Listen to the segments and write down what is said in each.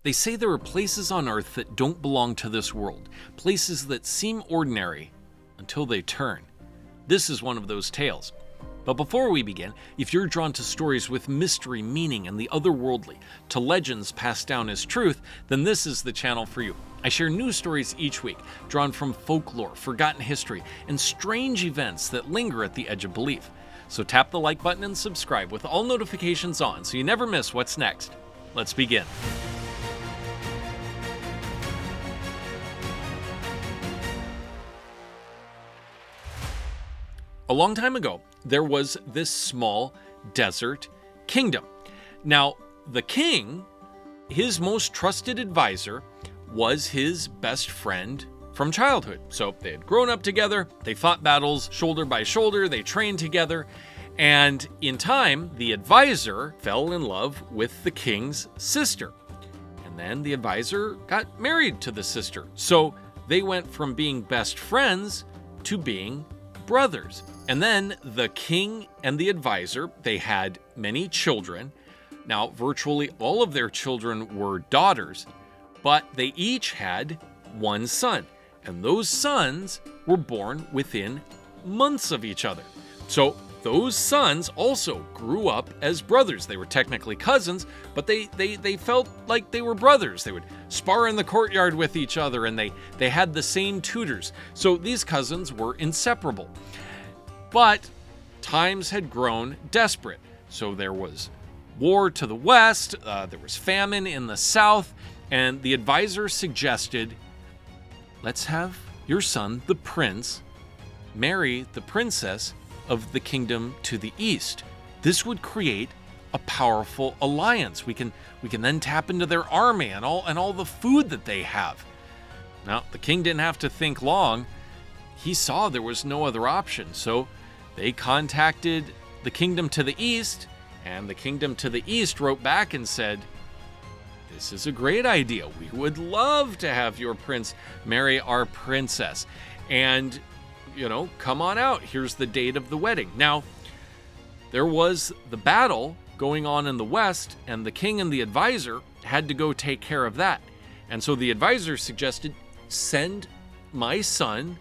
They say there are places on Earth that don't belong to this world, places that seem ordinary until they turn. This is one of those tales. But before we begin, if you're drawn to stories with mystery, meaning, and the otherworldly, to legends passed down as truth, then this is the channel for you. I share new stories each week, drawn from folklore, forgotten history, and strange events that linger at the edge of belief. So tap the like button and subscribe with all notifications on so you never miss what's next. Let's begin. A long time ago, there was this small desert kingdom. Now, the king, his most trusted advisor, was his best friend from childhood. So they had grown up together, they fought battles shoulder by shoulder, they trained together, and in time, the advisor fell in love with the king's sister. And then the advisor got married to the sister. So they went from being best friends to being brothers. And then the king and the advisor, they had many children. Now, virtually all of their children were daughters, but they each had one son. And those sons were born within months of each other. So those sons also grew up as brothers. They were technically cousins, but they felt like they were brothers. They would spar in the courtyard with each other, and they had the same tutors. So these cousins were inseparable. But times had grown desperate. So there was war to the west, there was famine in the south, and the advisor suggested, let's have your son, the prince, marry the princess of the kingdom to the east. This would create a powerful alliance. We can then tap into their army and all the food that they have. Now, the king didn't have to think long. He saw there was no other option, so they contacted the kingdom to the east, and the kingdom to the east wrote back and said, this is a great idea. We would love to have your prince marry our princess. And, come on out. Here's the date of the wedding. Now, there was the battle going on in the west, and the king and the advisor had to go take care of that. And so the advisor suggested, send my son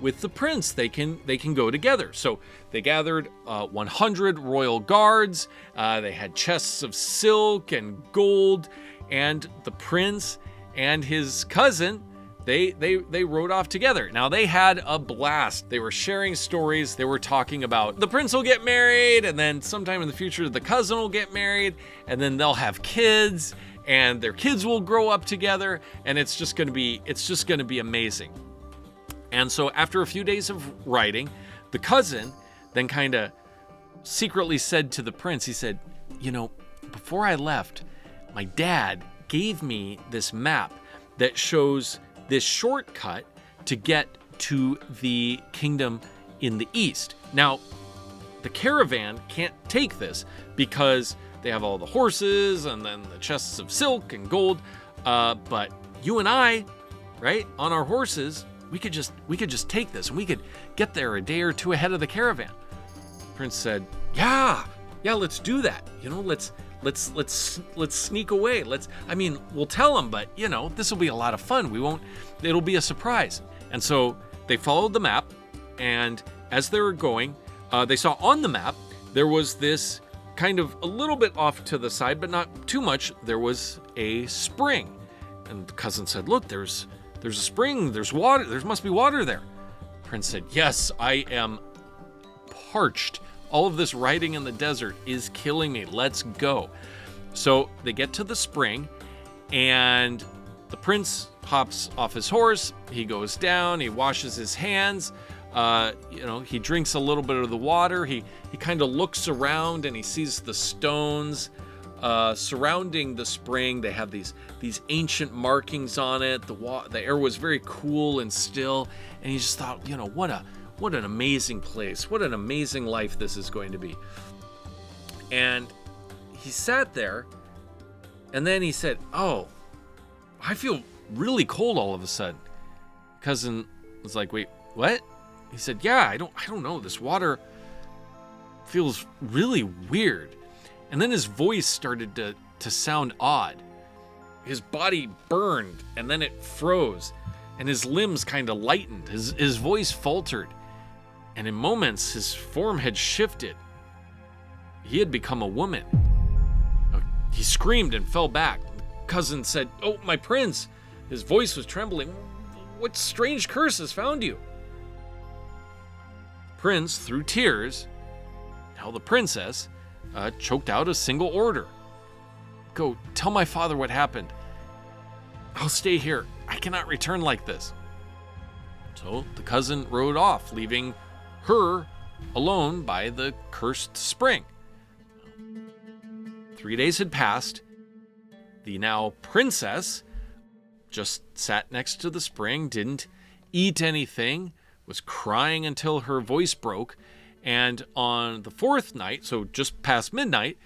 with the prince. They can go together. So they gathered 100 royal guards. They had chests of silk and gold, and the prince and his cousin, they rode off together. Now, they had a blast. They were sharing stories. They were talking about the prince will get married, and then sometime in the future the cousin will get married, and then they'll have kids, and their kids will grow up together, and it's just going to be amazing. And so after a few days of writing, the cousin then kind of secretly said to the prince, he said, before I left, my dad gave me this map that shows this shortcut to get to the kingdom in the east. Now, the caravan can't take this because they have all the horses and then the chests of silk and gold. But you and I, right, on our horses, we could just take this and we could get there a day or two ahead of the caravan. Prince said, yeah, let's do that. Let's sneak away. We'll tell them, but this will be a lot of fun. It'll be a surprise. And so they followed the map, and as they were going, they saw on the map, there was this kind of a little bit off to the side, but not too much. There was a spring. And the cousin said, look, there's a spring, there's water, there must be water there. Prince said, yes, I am parched. All of this riding in the desert is killing me. Let's go. So they get to the spring, and the prince hops off his horse. He goes down, he washes his hands. He drinks a little bit of the water. He kind of looks around and he sees the stones surrounding the spring. They have these ancient markings on it. The air was very cool and still, and he just thought, what an amazing place. What an amazing life this is going to be. And he sat there, and then he said, oh, I feel really cold all of a sudden. Cousin was like, wait, what? He said, yeah, I don't know. This water feels really weird. And then his voice started to sound odd. his body burned, and then it froze, and his limbs kind of lightened. His voice faltered, and in moments his form had shifted. He had become a woman. He screamed and fell back. The cousin said, "Oh, my prince!" His voice was trembling. "What strange curse has found you?" The prince, through tears, now the princess, choked out a single order. "Go, tell my father what happened. I'll stay here. I cannot return like this." So the cousin rode off, leaving her alone by the cursed spring. 3 days had passed. The now princess just sat next to the spring, didn't eat anything, was crying until her voice broke, and on the 4th night, so just past midnight,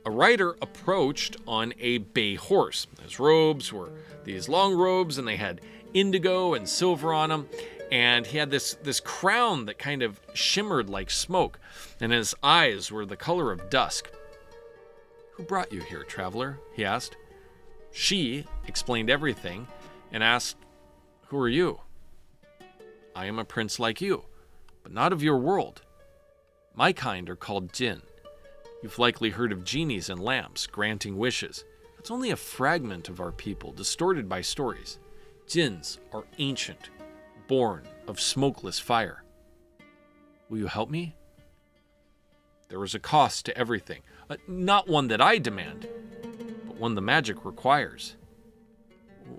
a rider approached on a bay horse. His robes were these long robes, and they had indigo and silver on them, and he had this crown that kind of shimmered like smoke, and his eyes were the color of dusk. "Who brought you here, traveler?" he asked. She explained everything and asked, "Who are you?" "I am a prince like you, but not of your world. My kind are called Djinn. You've likely heard of genies and lamps granting wishes. That's only a fragment of our people, distorted by stories. Jinns are ancient, born of smokeless fire. Will you help me?" There is a cost to everything, not one that I demand, but one the magic requires.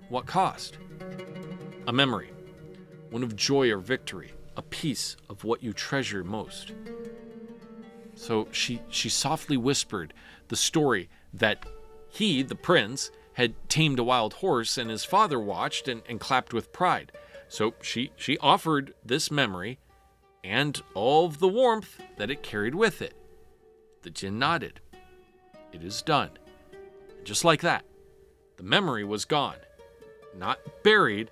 "What cost?" "A memory, one of joy or victory, a piece of what you treasure most." So she softly whispered the story that he, the prince, had tamed a wild horse, and his father watched and clapped with pride. So she offered this memory and all of the warmth that it carried with it. The Djinn nodded. "It is done." And just like that, the memory was gone. Not buried,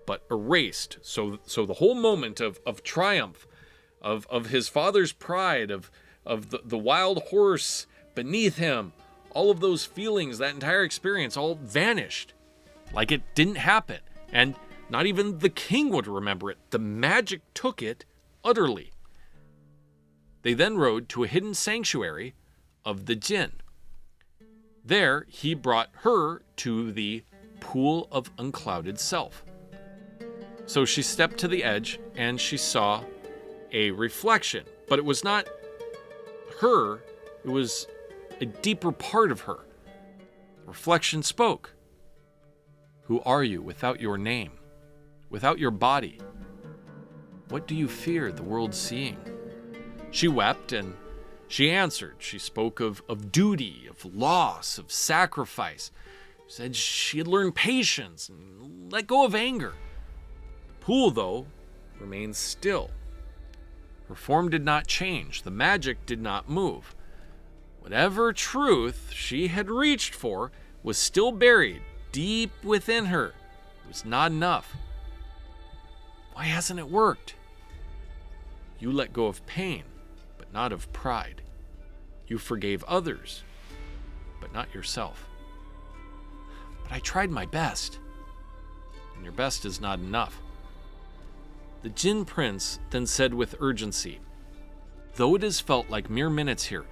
but erased. So the whole moment of triumph, of his father's pride, of the wild horse beneath him, all of those feelings, that entire experience, all vanished like it didn't happen. And not even the king would remember it. The magic took it utterly. They then rode to a hidden sanctuary of the Djinn. There, he brought her to the pool of unclouded self. So she stepped to the edge, and she saw a reflection. But it was not her, it was a deeper part of her. The reflection spoke. "Who are you without your name, without your body? What do you fear the world seeing?" She wept, and she answered. She spoke of duty, of loss, of sacrifice. She said she had learned patience and let go of anger. The pool, though, remained still. Her form did not change. The magic did not move. Whatever truth she had reached for was still buried deep within her. It was not enough. "Why hasn't it worked?" "You let go of pain, but not of pride. You forgave others, but not yourself." "But I tried my best." "And your best is not enough." The Djinn prince then said with urgency, "Though it has felt like mere minutes here,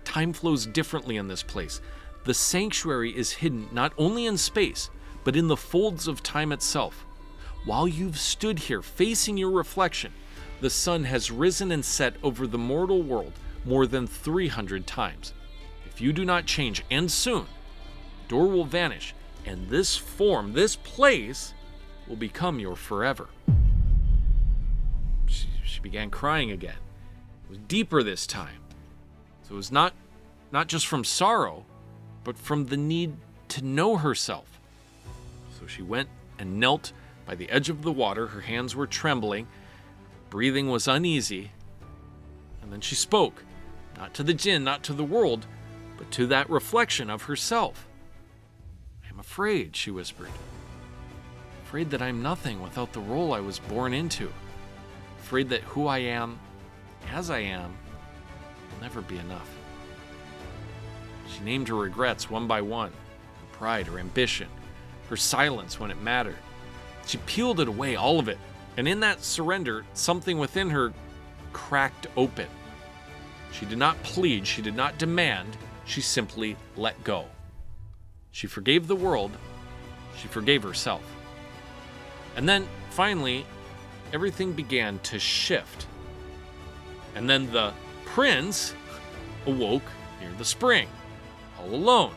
time flows differently in this place. The sanctuary is hidden not only in space, but in the folds of time itself. While you've stood here facing your reflection, the sun has risen and set over the mortal world more than 300 times. If you do not change, and soon, the door will vanish, and this form, this place, will become your forever." She began crying again. It was deeper this time. So it was not just from sorrow, but from the need to know herself. So she went and knelt by the edge of the water. Her hands were trembling. Breathing was uneasy. And then she spoke, not to the Djinn, not to the world, but to that reflection of herself. "I am afraid," she whispered. "Afraid that I'm nothing without the role I was born into. Afraid that who I am, as I am, will never be enough." She named her regrets one by one, pride, her ambition, her silence when it mattered. She peeled it away, all of it. And in that surrender, something within her cracked open. She did not plead, she did not demand, she simply let go. She forgave the world, she forgave herself. And then, finally, everything began to shift. And then the prince awoke near the spring, all alone.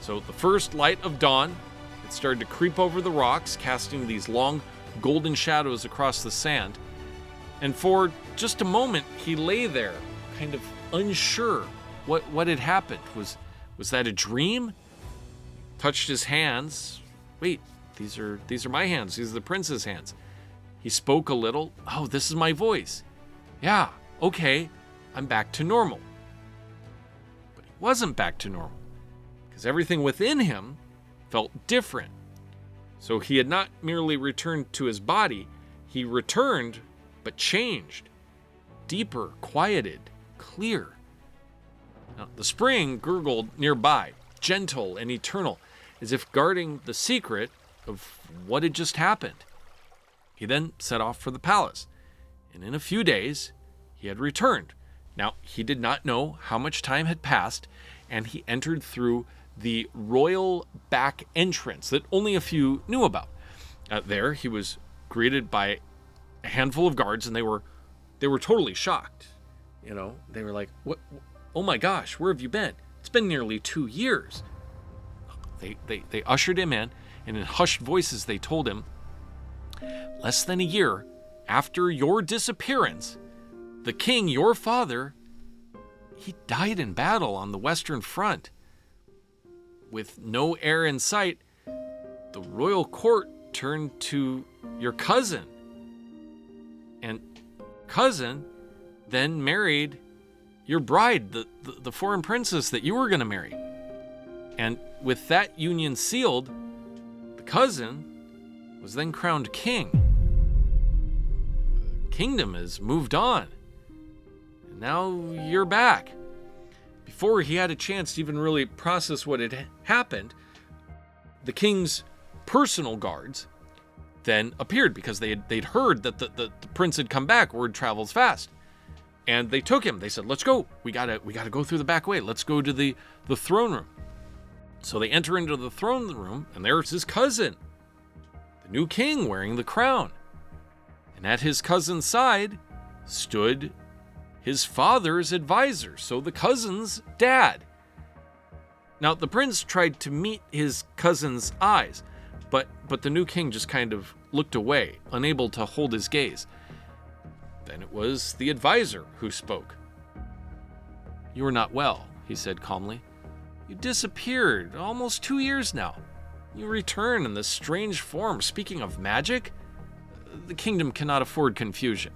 So the first light of dawn, it started to creep over the rocks, casting these long golden shadows across the sand. And for just a moment, he lay there, kind of unsure what had happened. Was that a dream? Touched his hands. Wait, these are my hands. These are the prince's hands. He spoke a little. Oh, this is my voice. Yeah, okay, I'm back to normal. But he wasn't back to normal, because everything within him felt different. So he had not merely returned to his body, he returned, but changed. Deeper, quieted, clear. Now, the spring gurgled nearby, gentle and eternal, as if guarding the secret of what had just happened. He then set off for the palace, and in a few days, he had returned. Now, he did not know how much time had passed, and he entered through the royal back entrance that only a few knew about. There, he was greeted by a handful of guards, and they were totally shocked. You know, they were like, "What? Oh my gosh, where have you been? It's been nearly 2 years." They ushered him in, and in hushed voices they told him, "Less than a year after your disappearance, the king, your father, he died in battle on the Western Front. With no heir in sight, the royal court turned to your cousin. And cousin then married your bride, the foreign princess that you were going to marry. And with that union sealed, the cousin was then crowned king. The kingdom has moved on. And now you're back." Before he had a chance to even really process what had happened, the king's personal guards then appeared, because they'd heard that the prince had come back. Word travels fast. And they took him. They said, "Let's go. We gotta go through the back way. Let's go to the throne room." So they enter into the throne room, and there's his cousin, the new king wearing the crown. And at his cousin's side stood his father's advisor, so the cousin's dad. Now, the prince tried to meet his cousin's eyes, but the new king just kind of looked away, unable to hold his gaze. Then it was the advisor who spoke. "You are not well," he said calmly. "You disappeared almost 2 years now. You return in this strange form. Speaking of magic, the kingdom cannot afford confusion."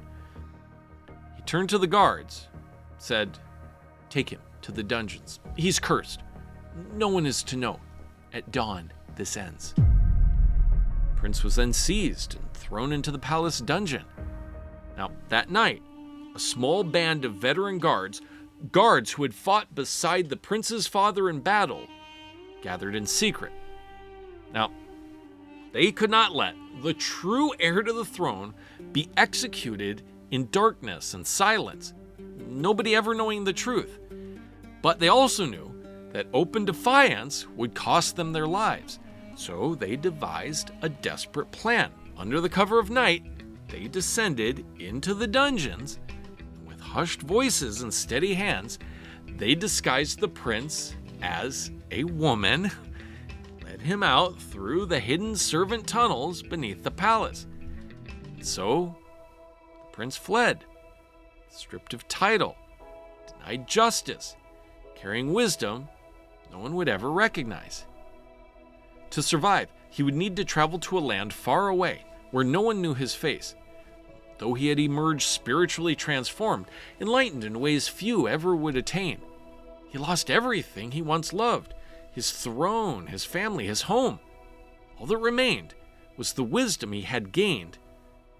He turned to the guards, said, "Take him to the dungeons. He's cursed. No one is to know. At dawn, this ends." The prince was then seized and thrown into the palace dungeon. Now, that night, a small band of veteran guards who had fought beside the prince's father in battle, gathered in secret. Now, they could not let the true heir to the throne be executed in darkness and silence, nobody ever knowing the truth. But they also knew that open defiance would cost them their lives, so they devised a desperate plan. Under the cover of night, they descended into the dungeons. With hushed voices and steady hands, they disguised the prince as a woman, led him out through the hidden servant tunnels beneath the palace. And so, the prince fled, stripped of title, denied justice, carrying wisdom no one would ever recognize. To survive, he would need to travel to a land far away, where no one knew his face. Though he had emerged spiritually transformed, enlightened in ways few ever would attain, he lost everything he once loved: his throne, his family, his home. All that remained was the wisdom he had gained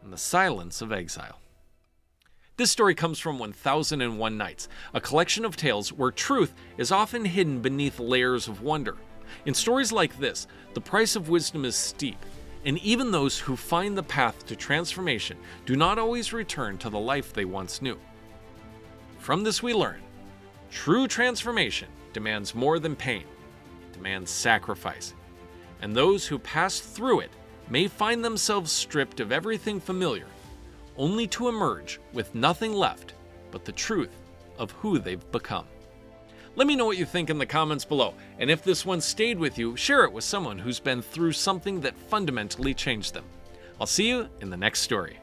and the silence of exile. This story comes from 1001 Nights, a collection of tales where truth is often hidden beneath layers of wonder. In stories like this, the price of wisdom is steep, and even those who find the path to transformation do not always return to the life they once knew. From this we learn, true transformation demands more than pain. It demands sacrifice. And those who pass through it may find themselves stripped of everything familiar, only to emerge with nothing left but the truth of who they've become. Let me know what you think in the comments below, and if this one stayed with you, share it with someone who's been through something that fundamentally changed them. I'll see you in the next story.